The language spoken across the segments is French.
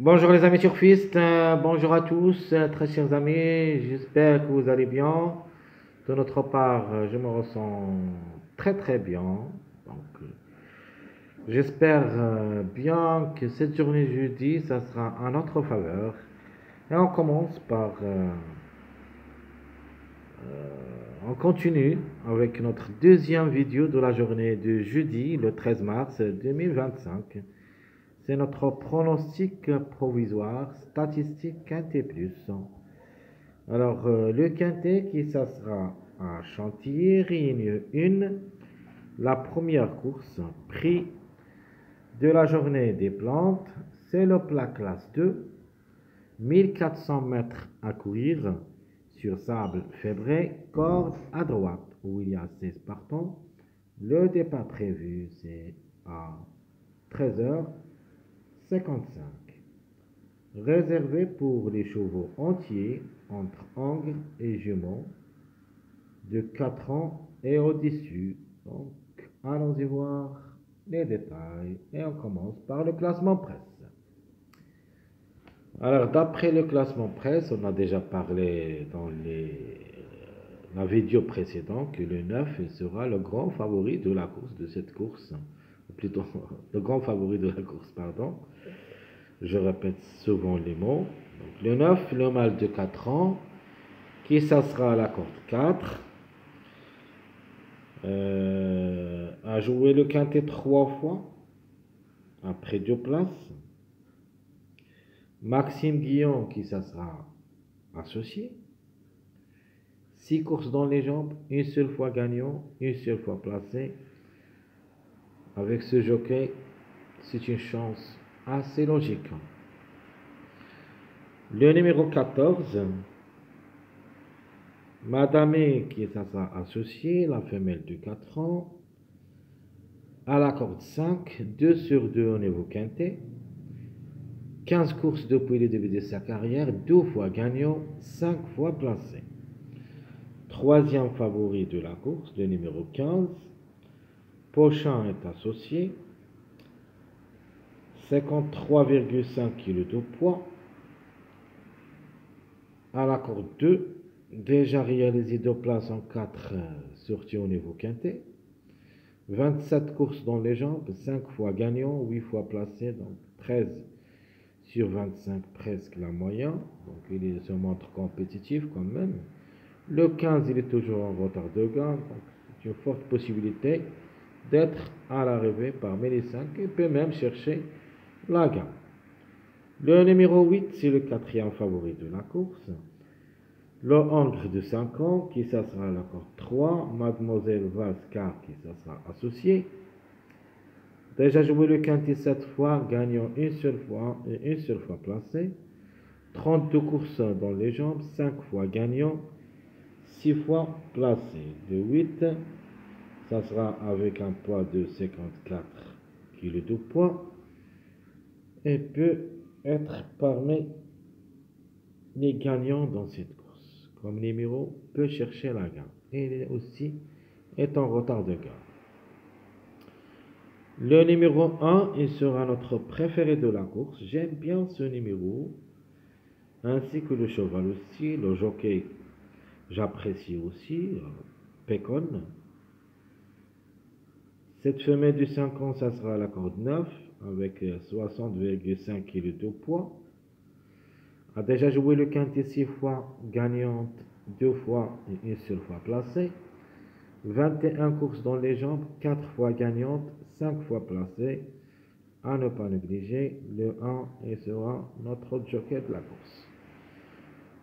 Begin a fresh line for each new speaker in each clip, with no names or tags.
Bonjour les amis turfistes, bonjour à tous, très chers amis, j'espère que vous allez bien. De notre part, je me ressens très très bien. Donc, j'espère bien que cette journée jeudi, ça sera en notre faveur. Et on commence par, on continue avec notre deuxième vidéo de la journée de jeudi, le 13 mars 2025. C'est notre pronostic provisoire statistique Quintet Plus. Alors, le quintet qui ça sera à Chantilly, réunion 1, la première course, prix de la journée des plantes, c'est le plat classe 2, 1400 mètres à courir sur sable fébré, corde à droite, où il y a 16 partants. Le départ prévu, c'est à 13h55. Réservé pour les chevaux entiers entre Angles et Jumeaux de 4 ans et au-dessus. Donc, allons-y voir les détails et on commence par le classement presse. Alors, d'après le classement presse, on a déjà parlé dans la vidéo précédente que le 9 sera le grand favori de la course, de cette course, ou plutôt le grand favori de la course, pardon. Je répète souvent les mots. Donc, le 9, le mâle de 4 ans, qui ça sera à la corde 4. A joué le quintet 3 fois, après 2 places. Maxime Guillon, qui ça sera associé. 6 courses dans les jambes, une seule fois gagnant, une seule fois placé. Avec ce jockey, c'est une chance assez logique. Le numéro 14, Madame, qui ça sera associé, la femelle de 4 ans. À la corde 5, 2 sur 2 au niveau quintet. 15 courses depuis le début de sa carrière, 2 fois gagnant, 5 fois placé. Troisième favori de la course, le numéro 15. Pochin est associé. 53,5 kg de poids. À la corde 2, déjà réalisé 2 places en 4 sorties au niveau quintet. 27 courses dans les jambes, 5 fois gagnant, 8 fois placé, donc 13 sur 25, presque la moyenne. Donc il se montre compétitif quand même. Le 15, il est toujours en retard de gain. Donc c'est une forte possibilité d'être à l'arrivée parmi les 5 et peut même chercher la gagne. Le numéro 8, c'est le quatrième favori de la course. Le Hongre de 5 ans, qui ça sera la corde 3. Mademoiselle Valscar, qui ça sera associé. Déjà joué le quintet 7 fois, gagnant une seule fois et une seule fois placé. 32 courses dans les jambes, 5 fois gagnant, 6 fois placé. Le 8, ça sera avec un poids de 54 kg de poids et peut être parmi les gagnants dans cette course. Comme numéro, peut chercher la gagne. Et il est aussi est en retard de gagne. Le numéro 1, il sera notre préféré de la course. J'aime bien ce numéro, ainsi que le cheval aussi, le jockey, j'apprécie aussi, Pécon. Cette femelle de 5 ans, ça sera la corde 9, avec 60,5 kg de poids. A déjà joué le quintet 6 fois, gagnante 2 fois et une seule fois placée. 21 courses dans les jambes, 4 fois gagnante, 5 fois placée. À ne pas négliger, le 1 et sera notre jockey de la course.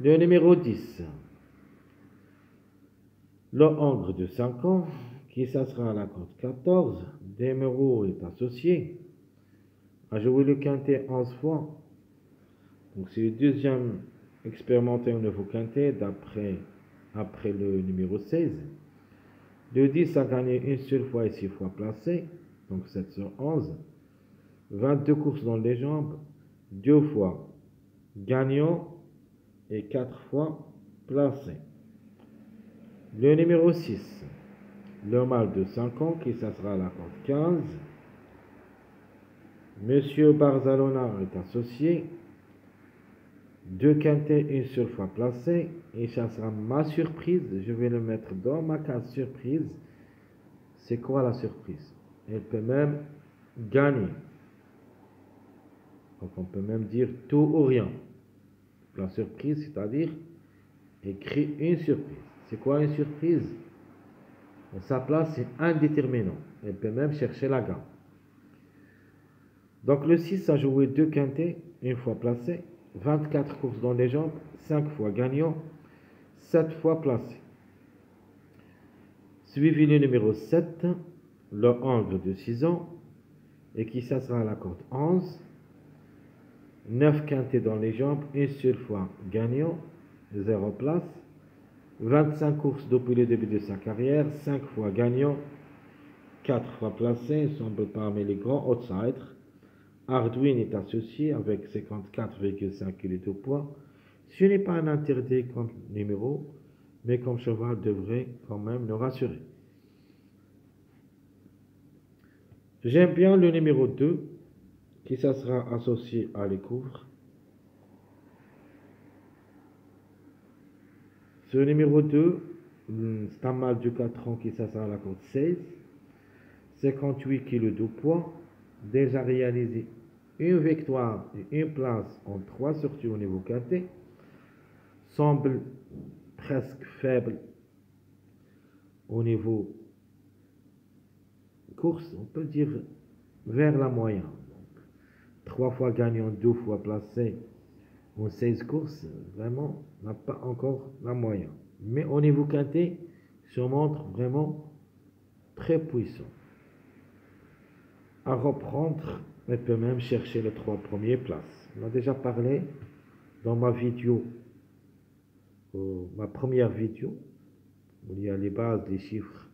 Le numéro 10, le Hongre de 5 ans, qui ça sera à la corde 14. Desmereaux est associé. A joué le quintet 11 fois. Donc c'est le deuxième expérimenté au nouveau quintet après le numéro 16. Le 10 a gagné une seule fois et 6 fois placé. Donc 7 sur 11. 22 courses dans les jambes. 2 fois gagnant et 4 fois placé. Le numéro 6, le mâle de 5 ans, qui ça sera à la corde 15. Monsieur Barzalona est associé. 2 quintés, une seule fois placé. Et ça sera ma surprise. Je vais le mettre dans ma case surprise. C'est quoi la surprise? Elle peut même gagner. Donc on peut même dire tout ou rien. La surprise, c'est-à-dire écrit une surprise. C'est quoi une surprise? Sa place, c'est indéterminant. Elle peut même chercher la gamme. Donc le 6 a joué 2 quintés, une fois placé. 24 courses dans les jambes, 5 fois gagnant, 7 fois placé. Suivi le numéro 7, le angle de 6 ans, et qui ça sera à la corde 11. 9 quintés dans les jambes, une seule fois gagnant, 0 place. 25 courses depuis le début de sa carrière, 5 fois gagnant, 4 fois placé, il semble parmi les grands outsiders. Arduin est associé avec 54,5 kg de poids. Ce n'est pas un interdit comme numéro, mais comme cheval devrait quand même nous rassurer. J'aime bien le numéro 2, qui ça sera associé à l'écouvre. Ce numéro 2, c'est un mâle de 4 ans qui ça sera à la corde 16. 58 kg de poids, déjà réalisé une victoire et une place en 3 sorties au niveau quintet, semble presque faible au niveau course, on peut dire vers la moyenne. Donc, 3 fois gagnant, 2 fois placé en 16 courses, vraiment n'a pas encore la moyenne. Mais au niveau quintet, se montre vraiment très puissant. À reprendre, elle peut même chercher les 3 premières places. On a déjà parlé dans ma vidéo, ma première vidéo, où il y a les bases, les chiffres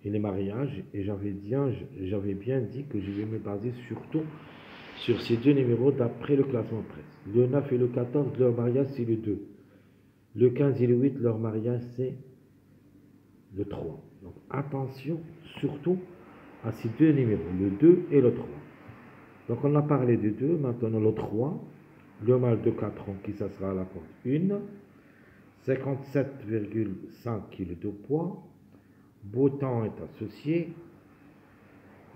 et les mariages, et j'avais bien dit que je vais me baser surtout sur ces 2 numéros d'après le classement presse. Le 9 et le 14, leur mariage c'est le 2. Le 15 et le 8, leur mariage c'est le 3. Donc attention surtout à ces 2 numéros, le 2 et le 3. Donc on a parlé du 2, maintenant le 3, le mâle de 4 ans qui ça sera à la porte 1, 57,5 kg de poids, beau temps est associé,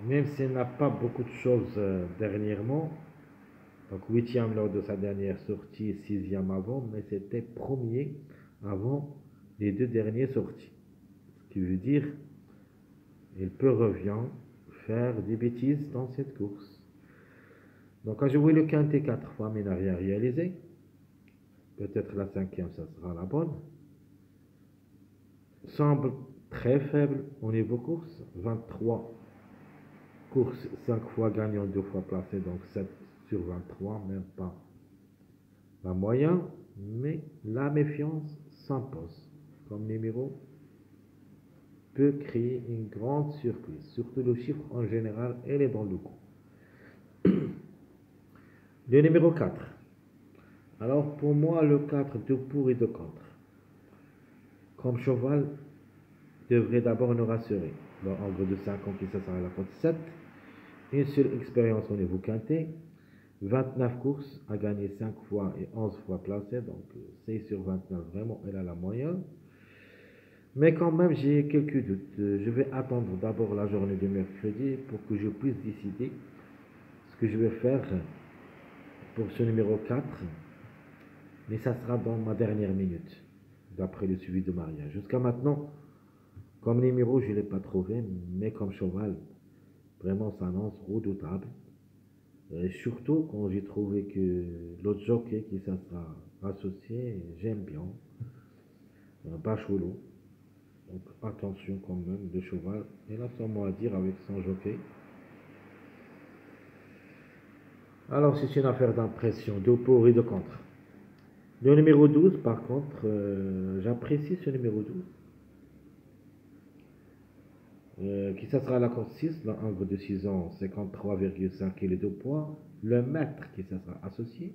même s'il n'a pas beaucoup de choses dernièrement, donc 8e lors de sa dernière sortie, 6e avant, mais c'était premier avant les 2 dernières sorties. Ce qui veut dire, il peut revenir faire des bêtises dans cette course. Donc, a joué le quintet 4 fois, mais n'a rien réalisé. Peut-être la 5e, ça sera la bonne. Semble très faible au niveau course. 23 courses, 5 fois gagnant, 2 fois placé, donc 7 sur 23, même pas la moyenne. Mais la méfiance s'impose. Comme numéro peut créer une grande surprise. Surtout le chiffre en général, elle est dans le coup. Le numéro 4. Alors pour moi, le 4, de pour et de contre. Comme cheval, devrait d'abord nous rassurer. Le angle de 5 ans qui ça sera à la cote 7. Une seule expérience au niveau quintet. 29 courses à gagner 5 fois et 11 fois placé. Donc 6 sur 29, vraiment, elle a la moyenne. Mais quand même, j'ai quelques doutes. Je vais attendre d'abord la journée de mercredi pour que je puisse décider ce que je vais faire pour ce numéro 4. Mais ça sera dans ma dernière minute, d'après le suivi de mariage. Jusqu'à maintenant, comme numéro, je ne l'ai pas trouvé, mais comme cheval, vraiment, ça annonce redoutable. Et surtout quand j'ai trouvé que l'autre jockey qui ça sera associé, j'aime bien. Bacholo. Donc attention quand même, le cheval, il a son mot à dire avec son jockey. Alors c'est une affaire d'impression, de pour et de contre. Le numéro 12, par contre, j'apprécie ce numéro 12. Qui ça sera à la corde 6, l'angle de 6 ans, 53,5 kg de poids. Le maître qui ça sera associé.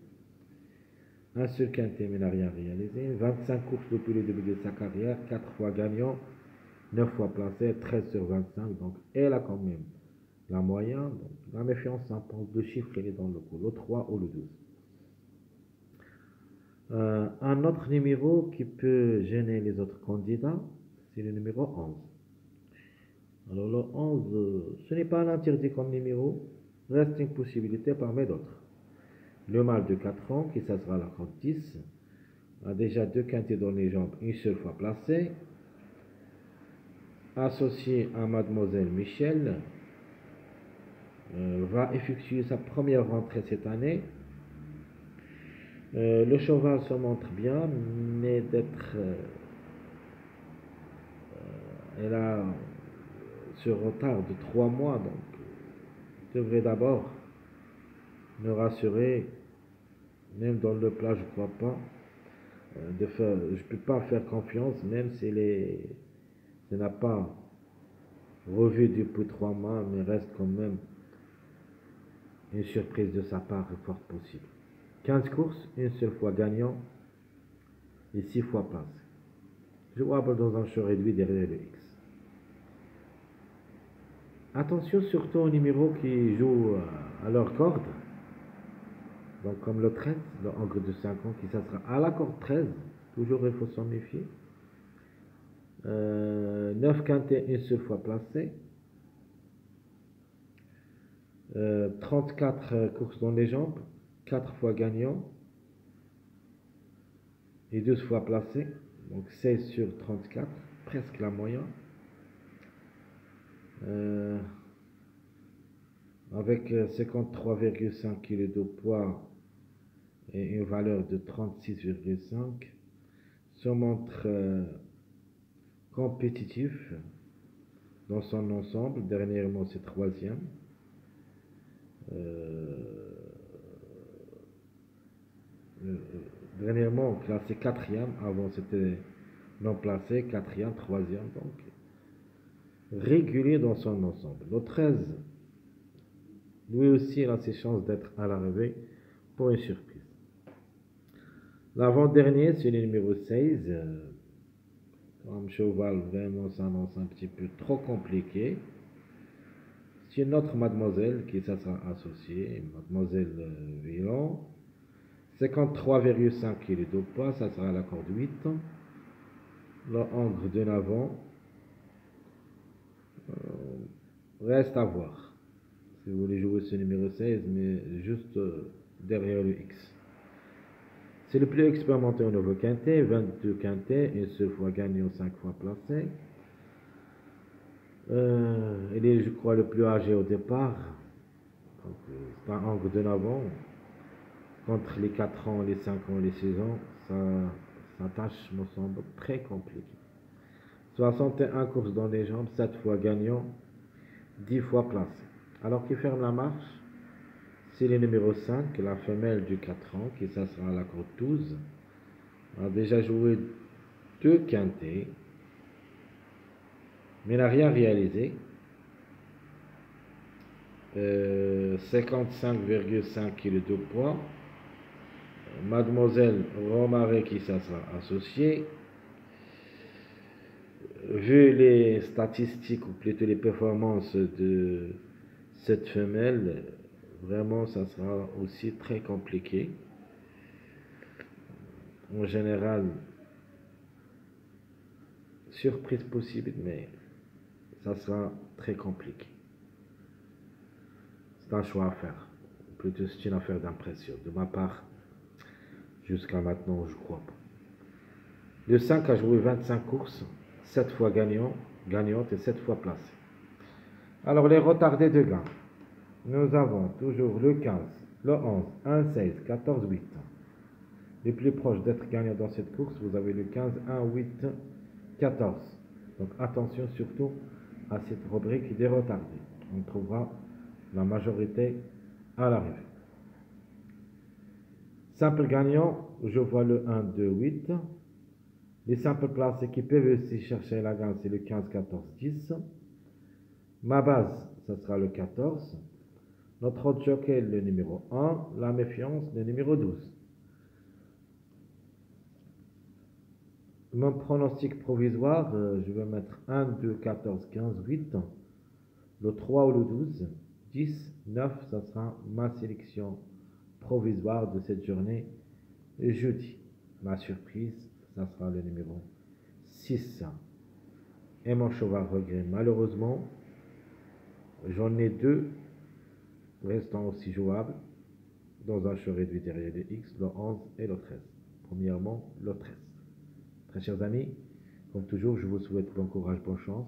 Un seul quintet, mais n'a rien réalisé. 25 courses depuis le début de sa carrière, 4 fois gagnant, 9 fois placé, 13 sur 25. Donc elle a quand même la moyenne. Donc, la méfiance, ça pense le chiffre, il est dans le coup, le 3 ou le 12. Un autre numéro qui peut gêner les autres candidats, c'est le numéro 11. Alors le 11, ce n'est pas un interdit comme numéro, reste une possibilité parmi d'autres. Le mâle de 4 ans, qui ça sera la corde 10, a déjà 2 quintés dans les jambes, une seule fois placé. Associé à Mademoiselle Michel, va effectuer sa première rentrée cette année. Le cheval se montre bien, mais elle a ce retard de 3 mois, donc devrait d'abord me rassurer, même dans le plat, je ne crois pas. Je ne peux pas faire confiance, même si elle n'a pas revu depuis 3 mois, mais reste quand même une surprise de sa part est fort possible. 15 courses, une seule fois gagnant et 6 fois place. Jouable dans un champ réduit derrière le X. Attention surtout aux numéros qui jouent à leur corde. Donc comme le 13, le angre de 5 ans qui ça sera à la corde 13. Toujours il faut s'en méfier. 9 quintés, une seule fois placé. 34 courses dans les jambes, 4 fois gagnant et 12 fois placé. Donc 16 sur 34, presque la moyenne. Avec 53,5 kg de poids et une valeur de 36,5, se montre compétitif dans son ensemble. Dernièrement, c'est troisième. Dernièrement, classé quatrième. Avant, c'était non placé, quatrième, troisième. Donc, régulier dans son ensemble. Le 13, lui aussi, il a ses chances d'être à l'arrivée pour une surprise. L'avant-dernier, c'est le numéro 16. Comme cheval, vraiment, ça annonce un petit peu trop compliqué. C'est une autre mademoiselle qui ça sera associée, mademoiselle Villon. 53,5 kg de poids, ça sera la corde 8. Le angre de l'avant. Reste à voir. Si vous voulez jouer ce numéro 16, mais juste derrière le X. C'est le plus expérimenté au nouveau quintet, 22 quintets, une seule fois gagnant, 5 fois placé. Il est, je crois, le plus âgé au départ. C'est un angle de l'avant. Entre les 4 ans, les 5 ans, les 6 ans, sa tâche me semble très compliquée. 61 courses dans les jambes, 7 fois gagnant, 10 fois placé. Alors qui ferme la marche, c'est le numéro 5, la femelle du 4 ans, qui ça sera à la corde 12. A déjà joué 2 quintets, mais n'a rien réalisé. 55,5 kg de poids. Mademoiselle Romaré qui ça sera associée. Vu les statistiques ou plutôt les performances de cette femelle, vraiment ça sera aussi très compliqué. En général, surprise possible, mais ça sera très compliqué. C'est un choix à faire. Plutôt c'est une affaire d'impression. De ma part, jusqu'à maintenant, je crois pas. Le 5 a joué 25 courses, 7 fois gagnante et 7 fois placée. Alors les retardés de gain. Nous avons toujours le 15, le 11, 1, 16, 14, 8. Les plus proches d'être gagnants dans cette course, vous avez le 15, 1, 8, 14. Donc attention surtout à cette rubrique des retardés. On trouvera la majorité à l'arrivée. Simple gagnant, je vois le 1, 2, 8. Les simples placés qui peuvent aussi chercher la gagne, c'est le 15, 14, 10. Ma base, ce sera le 14. Notre autre jockey, le numéro 1. La méfiance, le numéro 12. Mon pronostic provisoire, je vais mettre 1, 2, 14, 15, 8. le 3 ou le 12, 10, 9, ça sera ma sélection provisoire de cette journée jeudi. Ma surprise, ça sera le numéro 6. Et mon cheval regret, malheureusement, j'en ai deux restant aussi jouables dans un choix réduit derrière le X, le 11 et le 13. Premièrement, le 13. Très chers amis, comme toujours, je vous souhaite bon courage, bonne chance.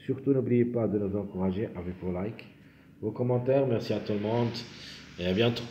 Surtout, n'oubliez pas de nous encourager avec vos likes, vos commentaires. Merci à tout le monde et à bientôt.